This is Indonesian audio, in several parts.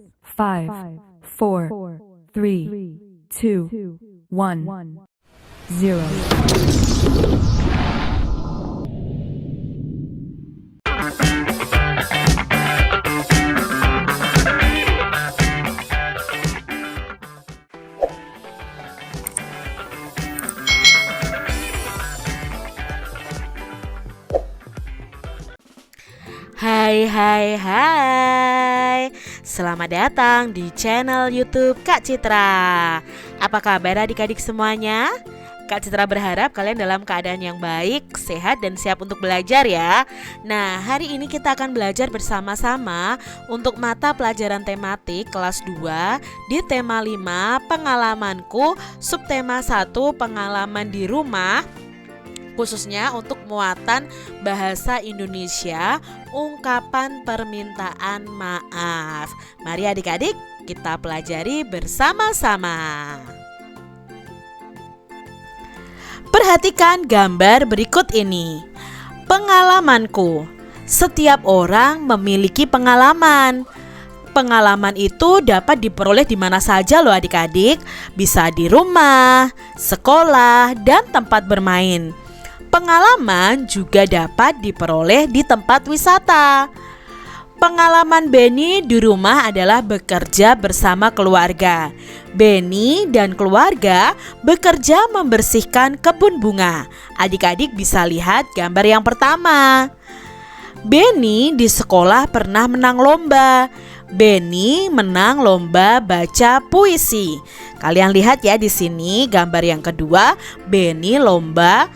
5, 4, 3, 2, 1, 0. Hai, selamat datang di channel YouTube Kak Citra. Apa kabar adik-adik semuanya? Kak Citra berharap kalian dalam keadaan yang baik, sehat, dan siap untuk belajar ya. Nah, hari ini kita akan belajar bersama-sama untuk mata pelajaran tematik kelas 2 di tema 5 pengalamanku, subtema 1 pengalaman di rumah, khususnya untuk muatan bahasa Indonesia, ungkapan permintaan maaf. Mari adik-adik kita pelajari bersama-sama. Perhatikan gambar berikut ini. Pengalamanku. Setiap orang memiliki pengalaman. Pengalaman itu dapat diperoleh di mana saja loh adik-adik. Bisa di rumah, sekolah, dan tempat bermain. Pengalaman juga dapat diperoleh di tempat wisata. Pengalaman Benny di rumah adalah bekerja bersama keluarga. Benny dan keluarga bekerja membersihkan kebun bunga. Adik-adik bisa lihat gambar yang pertama. Benny di sekolah pernah menang lomba. Benny menang lomba baca puisi. Kalian lihat ya di sini gambar yang kedua, Benny lomba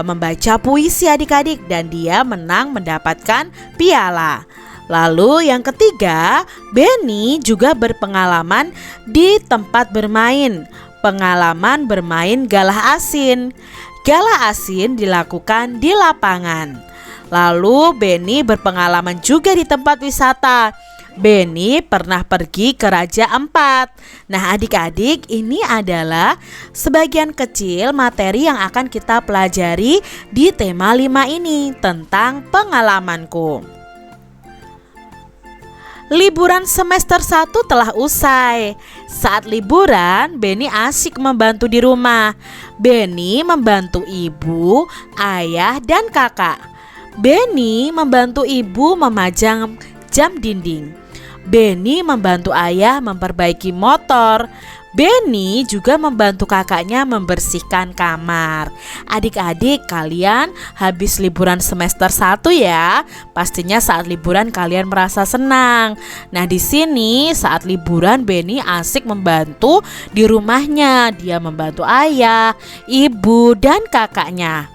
membaca puisi adik-adik dan dia menang mendapatkan piala. Lalu yang ketiga, Benny juga berpengalaman di tempat bermain. Pengalaman bermain galah asin. Galah asin dilakukan di lapangan. Lalu Benny berpengalaman juga di tempat wisata. Benny pernah pergi ke Raja Ampat. Nah adik-adik, ini adalah sebagian kecil materi yang akan kita pelajari di tema 5 ini tentang pengalamanku. Liburan semester 1 telah usai. Saat liburan, Benny asik membantu di rumah. Benny membantu ibu, ayah, dan kakak. Benny membantu ibu memajang jam dinding. Benny membantu ayah memperbaiki motor. Benny juga membantu kakaknya membersihkan kamar. Adik-adik, kalian habis liburan semester 1 ya. Pastinya saat liburan kalian merasa senang. Nah, di sini saat liburan Benny asik membantu di rumahnya. Dia membantu ayah, ibu, dan kakaknya.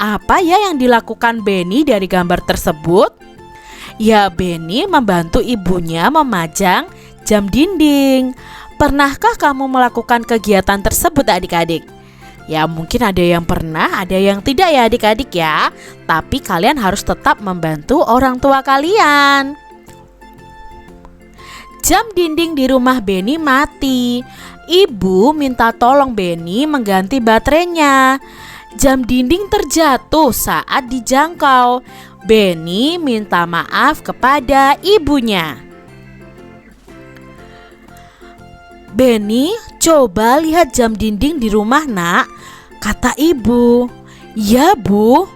Apa ya yang dilakukan Benny dari gambar tersebut? Ya, Benny membantu ibunya memajang jam dinding. Pernahkah kamu melakukan kegiatan tersebut adik-adik? Ya mungkin ada yang pernah, ada yang tidak ya adik-adik ya. Tapi kalian harus tetap membantu orang tua kalian. Jam dinding di rumah Benny mati. Ibu minta tolong Benny mengganti baterainya. Jam dinding terjatuh saat dijangkau. Benny minta maaf kepada ibunya. Benny, coba lihat jam dinding di rumah nak, kata ibu. Ya bu.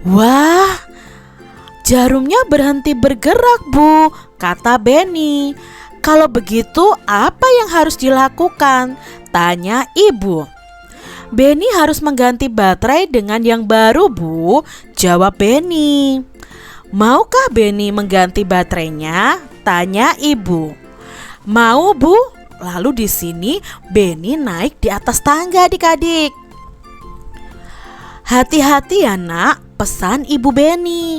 Wah, jarumnya berhenti bergerak bu, kata Benny. Kalau begitu apa yang harus dilakukan? Tanya ibu. Benny harus mengganti baterai dengan yang baru bu, jawab Benny. Maukah Benny mengganti baterainya? Tanya ibu. Mau bu. Lalu di sini Benny naik di atas tangga adik-adik. Hati-hati ya nak, pesan ibu Benny.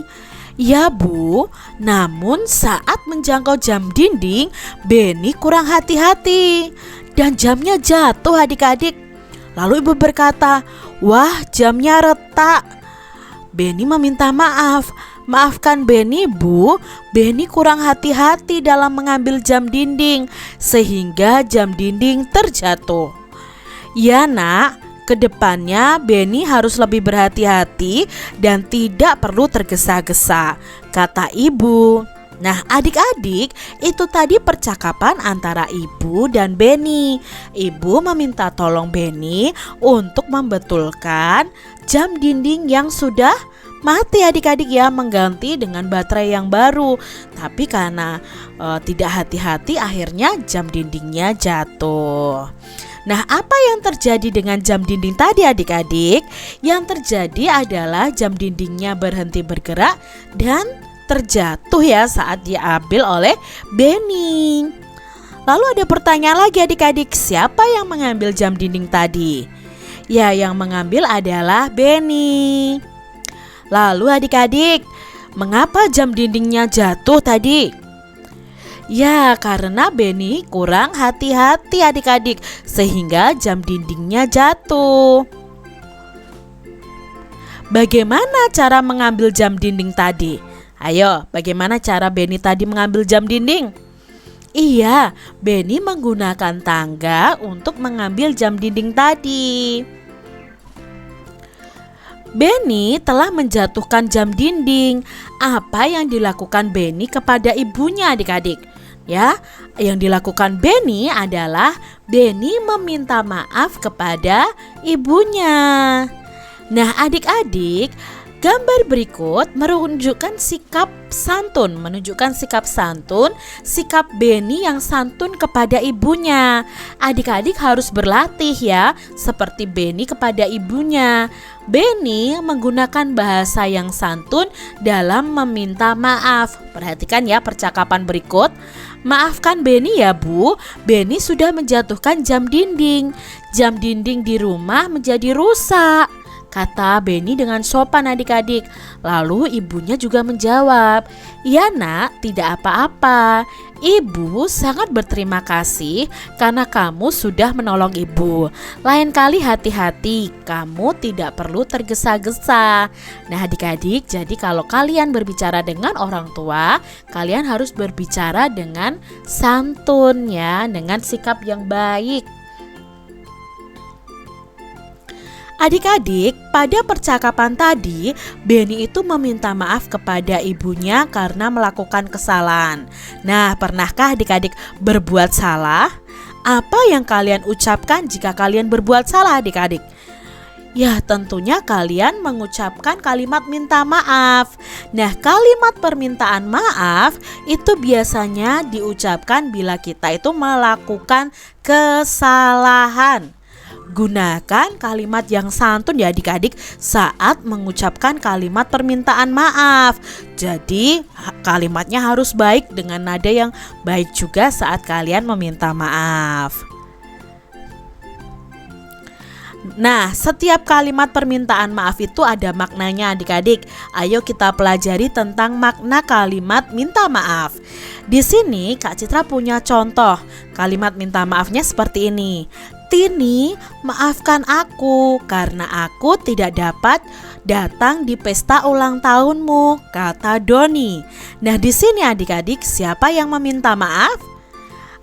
Ya bu, namun saat menjangkau jam dinding, Benny kurang hati-hati dan jamnya jatuh adik-adik. Lalu ibu berkata, wah jamnya retak. Benny meminta maaf. Maafkan Benny bu, Benny kurang hati-hati dalam mengambil jam dinding sehingga jam dinding terjatuh. Ya nak, kedepannya Benny harus lebih berhati-hati dan tidak perlu tergesa-gesa, kata ibu. Nah, adik-adik, itu tadi percakapan antara Ibu dan Benny. Ibu meminta tolong Benny untuk membetulkan jam dinding yang sudah mati adik-adik ya, mengganti dengan baterai yang baru. Tapi karena tidak hati-hati, akhirnya jam dindingnya jatuh. Nah, apa yang terjadi dengan jam dinding tadi adik-adik? Yang terjadi adalah jam dindingnya berhenti bergerak dan terjatuh ya saat diambil oleh Benny. Lalu ada pertanyaan lagi adik-adik, siapa yang mengambil jam dinding tadi? Ya, yang mengambil adalah Benny. Lalu adik-adik, mengapa jam dindingnya jatuh tadi? Ya, karena Benny kurang hati-hati adik-adik, sehingga jam dindingnya jatuh. Bagaimana cara mengambil jam dinding tadi? Ayo, bagaimana cara Benny tadi mengambil jam dinding? Iya, Benny menggunakan tangga untuk mengambil jam dinding tadi. Benny telah menjatuhkan jam dinding. Apa yang dilakukan Benny kepada ibunya adik-adik? Ya, yang dilakukan Benny adalah Benny meminta maaf kepada ibunya. Nah, adik-adik, gambar berikut menunjukkan sikap santun, sikap Benny yang santun kepada ibunya. Adik-adik harus berlatih ya, seperti Benny kepada ibunya. Benny menggunakan bahasa yang santun dalam meminta maaf. Perhatikan ya percakapan berikut. Maafkan Benny ya Bu, Benny sudah menjatuhkan jam dinding. Jam dinding di rumah menjadi rusak, kata Benny dengan sopan adik-adik. Lalu ibunya juga menjawab, "Iya nak, tidak apa-apa. Ibu sangat berterima kasih karena kamu sudah menolong ibu. Lain kali hati-hati, kamu tidak perlu tergesa-gesa." Nah adik-adik, jadi kalau kalian berbicara dengan orang tua, kalian harus berbicara dengan santun ya, dengan sikap yang baik. Adik-adik, pada percakapan tadi, Benny itu meminta maaf kepada ibunya karena melakukan kesalahan. Nah, pernahkah adik-adik berbuat salah? Apa yang kalian ucapkan jika kalian berbuat salah adik-adik? Ya, tentunya kalian mengucapkan kalimat minta maaf. Nah, kalimat permintaan maaf itu biasanya diucapkan bila kita itu melakukan kesalahan. Gunakan kalimat yang santun ya adik-adik saat mengucapkan kalimat permintaan maaf. Jadi kalimatnya harus baik dengan nada yang baik juga saat kalian meminta maaf. Nah, setiap kalimat permintaan maaf itu ada maknanya adik-adik. Ayo kita pelajari tentang makna kalimat minta maaf. Di sini Kak Citra punya contoh. Kalimat minta maafnya seperti ini. Tini, maafkan aku karena aku tidak dapat datang di pesta ulang tahunmu, kata Doni. Nah, di sini adik-adik, siapa yang meminta maaf?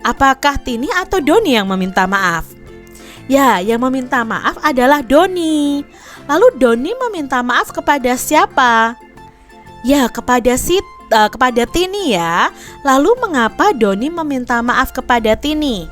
Apakah Tini atau Doni yang meminta maaf? Ya, yang meminta maaf adalah Doni. Lalu Doni meminta maaf kepada siapa? Ya, kepada Tini ya. Lalu mengapa Doni meminta maaf kepada Tini?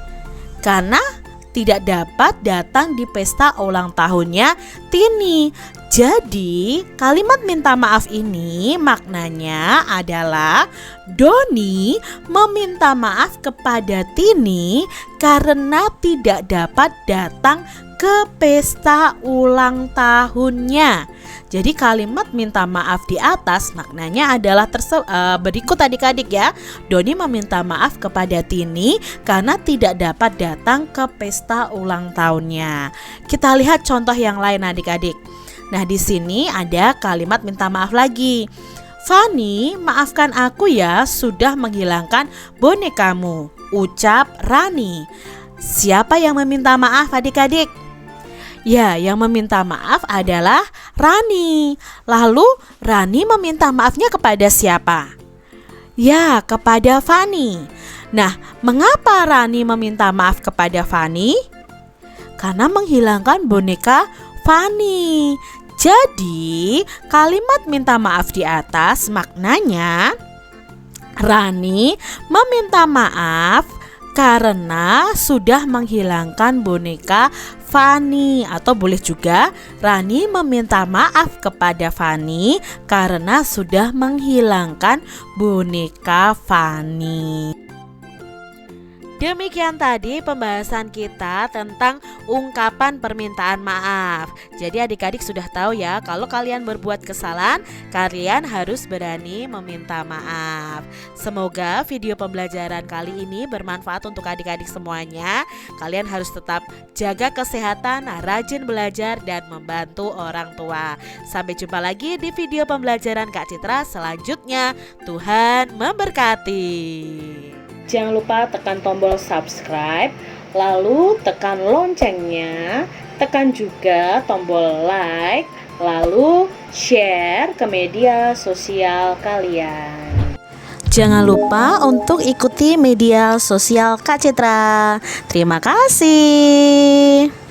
Karena tidak dapat datang di pesta ulang tahunnya Tini. Jadi kalimat minta maaf ini maknanya adalah Doni meminta maaf kepada Tini karena tidak dapat datang ke pesta ulang tahunnya. Jadi kalimat minta maaf di atas maknanya adalah berikut adik-adik ya. Doni meminta maaf kepada Tini karena tidak dapat datang ke pesta ulang tahunnya. Kita lihat contoh yang lain adik-adik. Nah, di sini ada kalimat minta maaf lagi. Fani, maafkan aku ya sudah menghilangkan bonekamu, ucap Rani. Siapa yang meminta maaf adik-adik? Ya, yang meminta maaf adalah Rani. Lalu Rani meminta maafnya kepada siapa? Ya, kepada Fani. Nah, mengapa Rani meminta maaf kepada Fani? Karena menghilangkan boneka Fani. Jadi, kalimat minta maaf di atas maknanya Rani meminta maaf karena sudah menghilangkan boneka Fanny, atau boleh juga Rani meminta maaf kepada Fanny karena sudah menghilangkan boneka Fanny. Demikian tadi pembahasan kita tentang ungkapan permintaan maaf. Jadi adik-adik sudah tahu ya, kalau kalian berbuat kesalahan, kalian harus berani meminta maaf. Semoga video pembelajaran kali ini bermanfaat untuk adik-adik semuanya. Kalian harus tetap jaga kesehatan, rajin belajar, dan membantu orang tua. Sampai jumpa lagi di video pembelajaran Kak Citra selanjutnya. Tuhan memberkati. Jangan lupa tekan tombol subscribe, lalu tekan loncengnya, tekan juga tombol like, lalu share ke media sosial kalian. Jangan lupa untuk ikuti media sosial Kak Citra. Terima kasih.